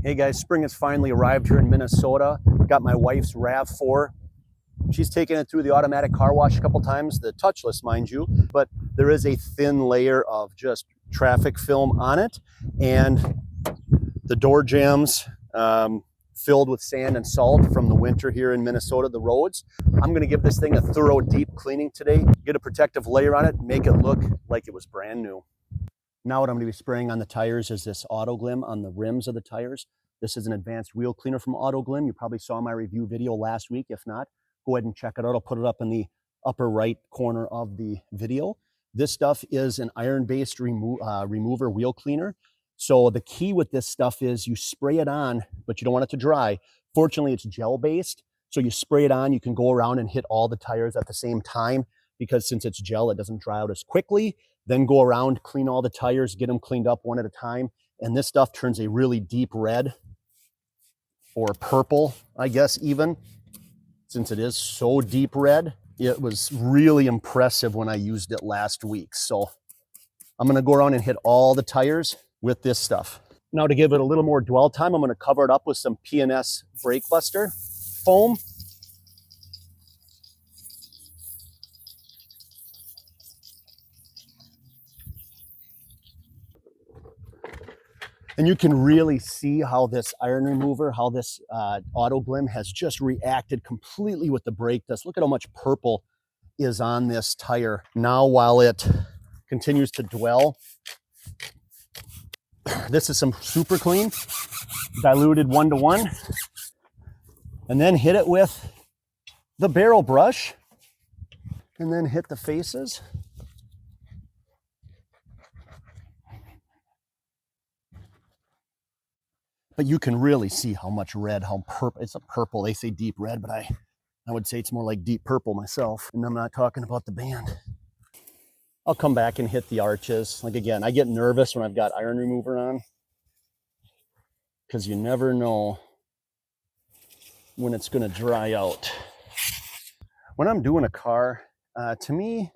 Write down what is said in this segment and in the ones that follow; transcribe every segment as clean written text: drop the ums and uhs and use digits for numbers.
Hey guys, spring has finally arrived here in Minnesota. Got my wife's RAV4. She's taken it through the automatic car wash a couple times, the touchless, mind you, but there is a thin layer of just traffic film on it, and the door jams filled with sand and salt from the winter here in Minnesota, the roads. I'm gonna give this thing a thorough deep cleaning today, get a protective layer on it, make it look like it was brand new. Now what I'm going to be spraying on the tires is this Auto Glim on the rims of the tires. This is an advanced wheel cleaner from Auto Glim. You probably saw my review video last week. If not, go ahead and check it out. I'll put it up in the upper right corner of the video. This stuff is an iron-based remover wheel cleaner. So the key with this stuff is you spray it on, but you don't want it to dry. Fortunately, it's gel-based. So you spray it on, you can go around and hit all the tires at the same time, because since it's gel, it doesn't dry out as quickly. Then go around, clean all the tires, get them cleaned up one at a time. And this stuff turns a really deep red or purple, I guess even. Since it is so deep red, it was really impressive when I used it last week. So I'm gonna go around and hit all the tires with this stuff. Now to give it a little more dwell time, I'm gonna cover it up with some P&S Brake Buster foam. And you can really see how this iron remover, how this Auto Glim has just reacted completely with the brake dust. Look at how much purple is on this tire. Now while it continues to dwell, this is some super clean, diluted 1-to-1. And then hit it with the barrel brush. And then hit the faces. But you can really see how much red, how purple, it's a purple, they say deep red, but I would say it's more like deep purple myself. And I'm not talking about the band. I'll come back and hit the arches. Like again, I get nervous when I've got iron remover on, because you never know when it's gonna dry out. When I'm doing a car, to me,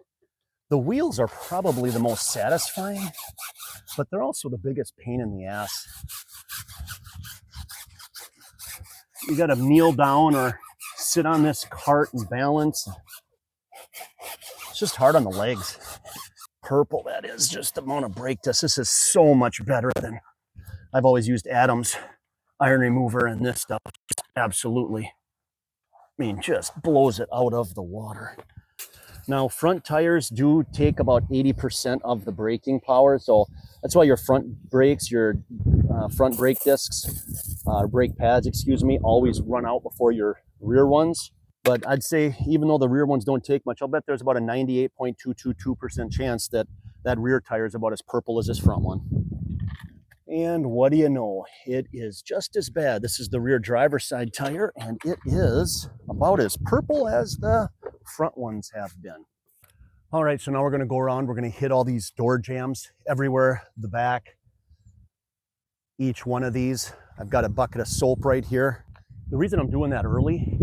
the wheels are probably the most satisfying, but they're also the biggest pain in the ass. You got to kneel down or sit on this cart and balance. It's just hard on the legs. Purple, that is just the amount of brake dust. This is so much better than I've always used Adam's iron remover, and this stuff absolutely, I mean, just blows it out of the water. Now, front tires do take about 80% of the braking power, so that's why your front brakes, your front brake discs, brake pads, excuse me, always run out before your rear ones. But I'd say even though the rear ones don't take much, I'll bet there's about a 98.222% chance that that rear tire is about as purple as this front one. And what do you know? It is just as bad. This is the rear driver's side tire, and it is about as purple as the front ones have been. All right, so now we're gonna go around, we're gonna hit all these door jams everywhere, the back, each one of these. I've got a bucket of soap right here. The reason I'm doing that early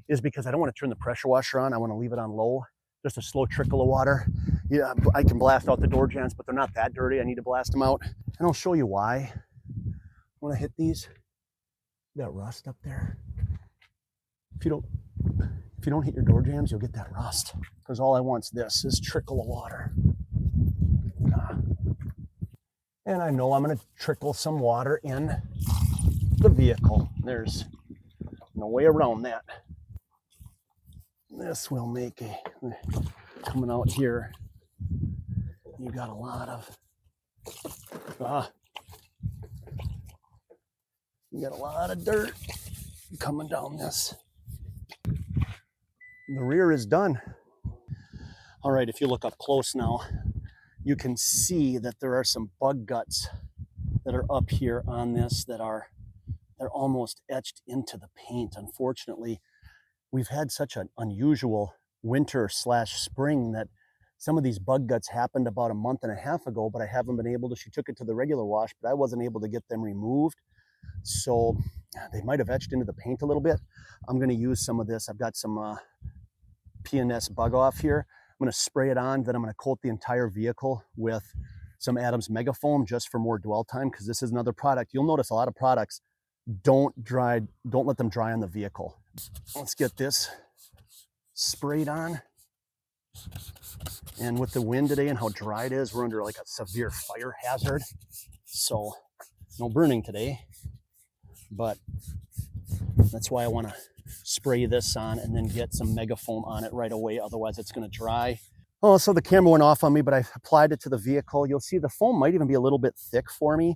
is because I don't want to turn the pressure washer on. I want to leave it on low, just a slow trickle of water. Yeah, I can blast out the door jams, but they're not that dirty. I need to blast them out. And I'll show you why. When I hit these, that rust up there. If you don't hit your door jams, you'll get that rust. Because all I want's this trickle of water. And I know I'm going to trickle some water in the vehicle. There's no way around that. This will make a, coming out here, you got a lot of, you got a lot of dirt coming down this. The rear is done. All right, if you look up close now, you can see that there are some bug guts that are up here on this that they're almost etched into the paint. Unfortunately, we've had such an unusual winter/spring that some of these bug guts happened about a month and a half ago, but I haven't been able to. She took it to the regular wash, but I wasn't able to get them removed. So they might have etched into the paint a little bit. I'm going to use some of this. I've got some P&S bug off here. I'm going to spray it on, then I'm going to coat the entire vehicle with some Adams Mega Foam just for more dwell time, because this is another product. You'll notice a lot of products don't let them dry on the vehicle. Let's get this sprayed on. And with the wind today and how dry it is, we're under like a severe fire hazard. So no burning today, but that's why I want to spray this on and then get some mega foam on it right away. Otherwise it's going to dry. Oh, so the camera went off on me, but I applied it to the vehicle. You'll see the foam might even be a little bit thick for me.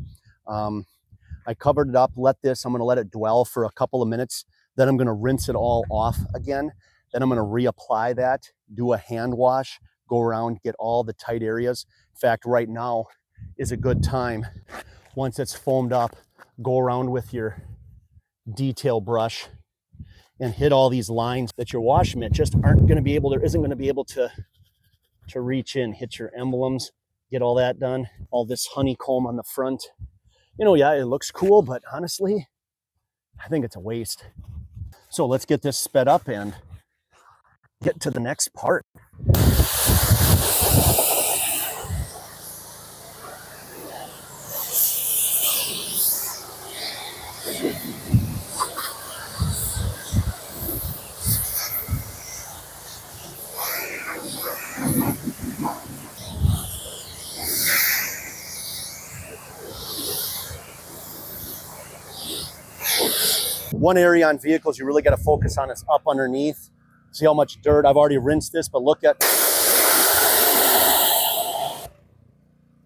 I covered it up, I'm going to let it dwell for a couple of minutes. Then I'm going to rinse it all off again. Then I'm going to reapply that, do a hand wash, go around, get all the tight areas. In fact, right now is a good time. Once it's foamed up, go around with your detail brush and hit all these lines that your wash mitt just isn't going to be able to reach in. Hit your emblems, get all that done. All this honeycomb on the front. You know, yeah, it looks cool, but honestly, I think it's a waste. So let's get this sped up and get to the next part. One area on vehicles you really got to focus on is up underneath. See how much dirt? I've already rinsed this, but look at,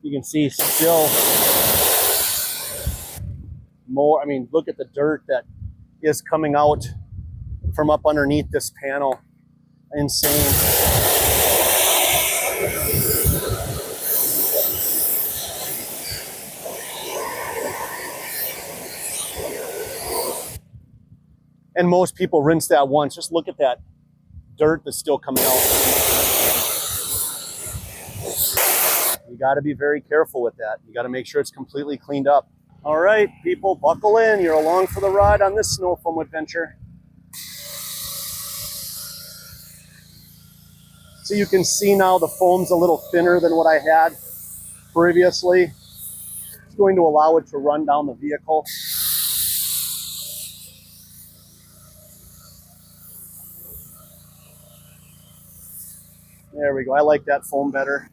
you can see still more. I mean, look at the dirt that is coming out from up underneath this panel. Insane. And most people rinse that once. Just look at that dirt that's still coming out. You got to be very careful with that. You got to make sure it's completely cleaned up. All right, people, buckle in. You're along for the ride on this snow foam adventure. So you can see now the foam's a little thinner than what I had previously. It's going to allow it to run down the vehicle. There we go. I like that foam better.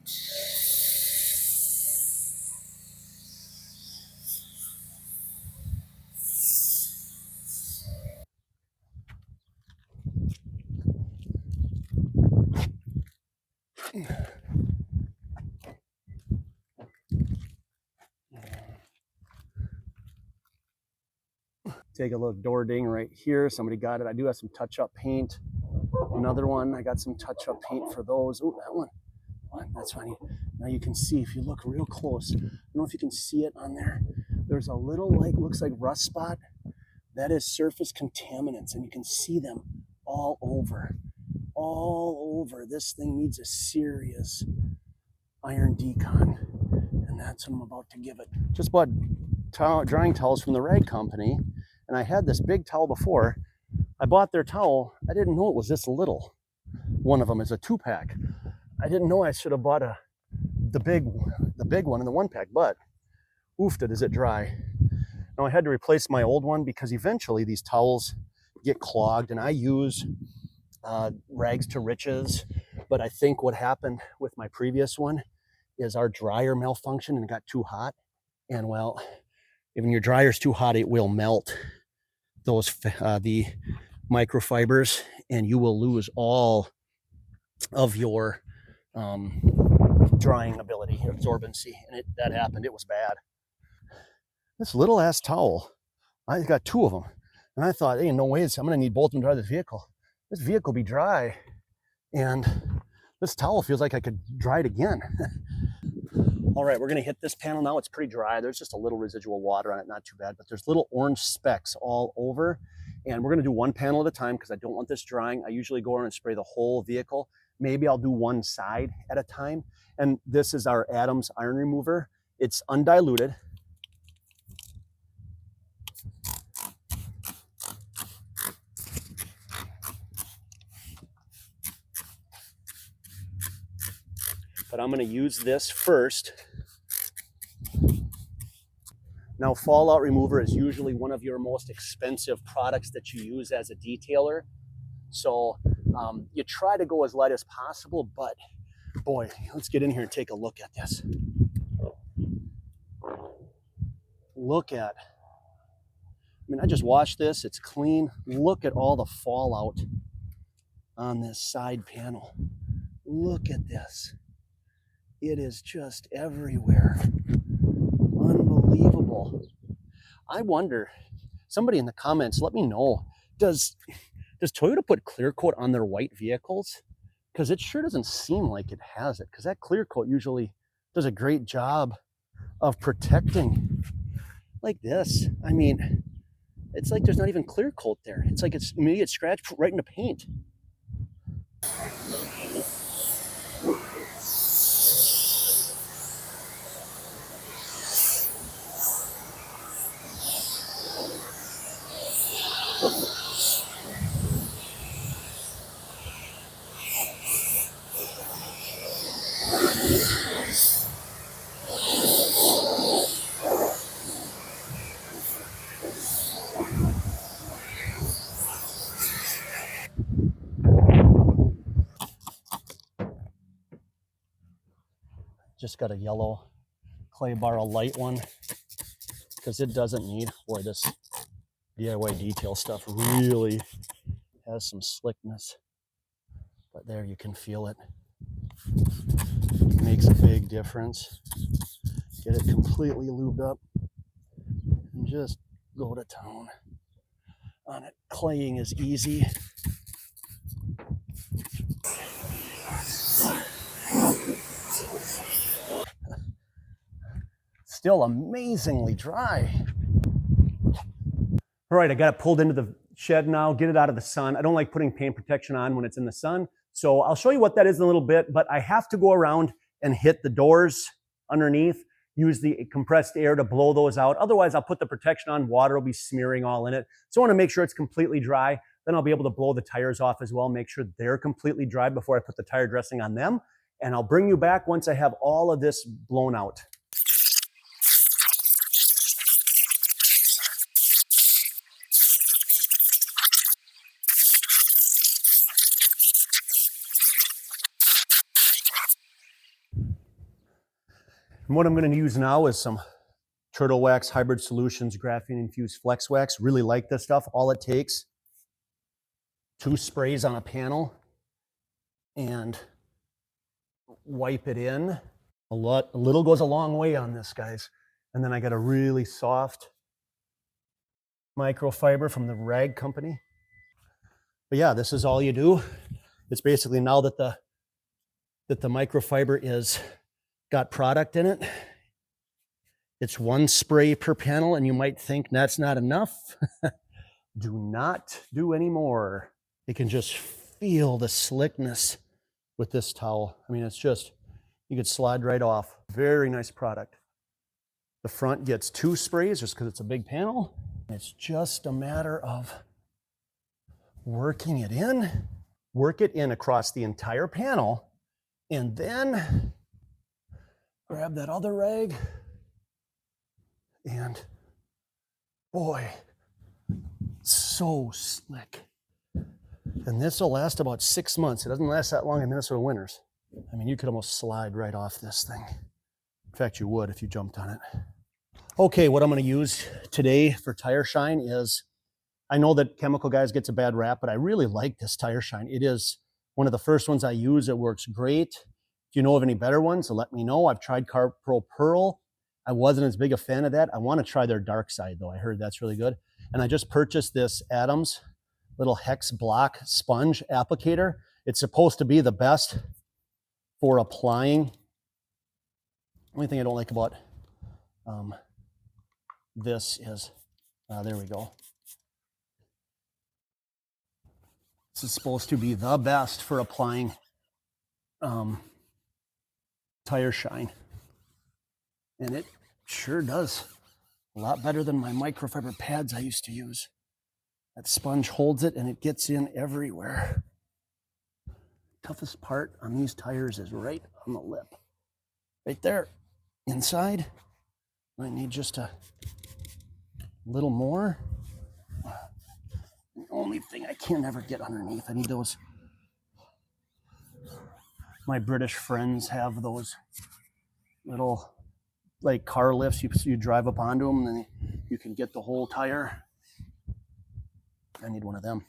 Take a little door ding right here. Somebody got it. I do have some touch-up paint. Another one. I got some touch-up paint for those. Oh, that one. That's funny. Now you can see, if you look real close, I don't know if you can see it on there. There's a little, like, looks like rust spot. That is surface contaminants, and you can see them all over. All over. This thing needs a serious iron decon, and that's what I'm about to give it. Just bought drying towels from the rag company, and I had this big towel before. I bought their towel. I didn't know it was this little. One of them is a 2-pack. I didn't know I should have bought the big one in the 1-pack, but oofta, does it dry. Now I had to replace my old one because eventually these towels get clogged, and I use rags to riches, but I think what happened with my previous one is our dryer malfunctioned and it got too hot. And well, when your dryer's too hot, it will melt those the microfibers, and you will lose all of your drying ability, absorbency, and that happened. It was bad. This little ass towel, I got 2 of them, and I thought, hey, no ways, I'm gonna need both of them to dry this vehicle. This vehicle be dry, and this towel feels like I could dry it again. All right, we're gonna hit this panel now. It's pretty dry. There's just a little residual water on it, not too bad, but there's little orange specks all over. And we're gonna do one panel at a time because I don't want this drying. I usually go around and spray the whole vehicle. Maybe I'll do one side at a time. And this is our Adams iron remover. It's undiluted. But I'm gonna use this first. Now, fallout remover is usually one of your most expensive products that you use as a detailer. So you try to go as light as possible, but boy, let's get in here and take a look at this. Look at, I mean, I just washed this, it's clean. Look at all the fallout on this side panel. Look at this. It is just everywhere. Unbelievable. I wonder, somebody in the comments, let me know, does Toyota put clear coat on their white vehicles? Because it sure doesn't seem like it has it, because that clear coat usually does a great job of protecting like this. I mean, it's like there's not even clear coat there. It's like it's immediate scratch right into paint. Just got a yellow clay bar, a light one, because it doesn't need, boy, this DIY detail stuff really has some slickness. But there, you can feel it. It makes a big difference. Get it completely lubed up and just go to town on it. Claying is easy. Still amazingly dry. All right, I got it pulled into the shed now, get it out of the sun. I don't like putting paint protection on when it's in the sun. So I'll show you what that is in a little bit, but I have to go around and hit the doors underneath, use the compressed air to blow those out. Otherwise, I'll put the protection on, water will be smearing all in it. So I want to make sure it's completely dry. Then I'll be able to blow the tires off as well, make sure they're completely dry before I put the tire dressing on them. And I'll bring you back once I have all of this blown out. And what I'm going to use now is some Turtle Wax Hybrid Solutions graphene infused flex wax. Really like this stuff. All it takes, 2 sprays on a panel and wipe it in. A little goes a long way on this, guys. And then I got a really soft microfiber from the rag company. But yeah, this is all you do. It's basically, now that the microfiber is got product in it, it's 1 spray per panel, and you might think that's not enough. Do not do any more. You can just feel the slickness with this towel. I mean, it's just, you could slide right off. Very nice product. The front gets 2 sprays just because it's a big panel. It's just a matter of working it in. Work it in across the entire panel, and then grab that other rag, and boy, so slick. And this will last about 6 months. It doesn't last that long in Minnesota winters. I mean, you could almost slide right off this thing. In fact, you would if you jumped on it. Okay, what I'm going to use today for tire shine is, I know that Chemical Guys gets a bad rap, but I really like this tire shine. It is one of the first ones I use. It works great. If you know of any better ones, so let me know. I've tried CarPro Pearl. I wasn't as big a fan of that. I want to try their Dark Side, though. I heard that's really good. And I just purchased this Adams little hex block sponge applicator. It's supposed to be the best for applying. Only thing I don't like about this is, there we go. This is supposed to be the best for applying tire shine. And it sure does a lot better than my microfiber pads I used to use. That sponge holds it and it gets in everywhere. Toughest part on these tires is right on the lip. Right there, inside. I need just a little more. The only thing I can never get underneath, I need those. My British friends have those little like car lifts. You drive up onto them and then you can get the whole tire. I need one of them.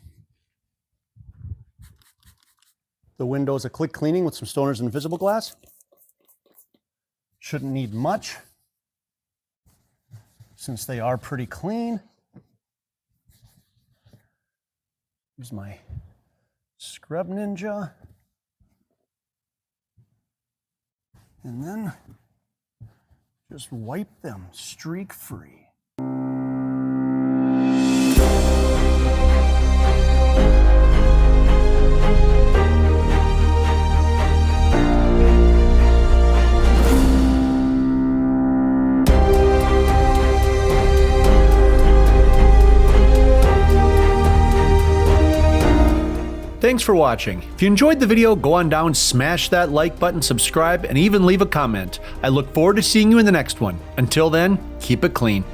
The window's a quick cleaning with some Stoner's Invisible Glass. Shouldn't need much since they are pretty clean. Here's my Scrub Ninja. And then just wipe them streak free. Thanks for watching. If you enjoyed the video, go on down, smash that like button, subscribe, and even leave a comment. I look forward to seeing you in the next one. Until then, keep it clean.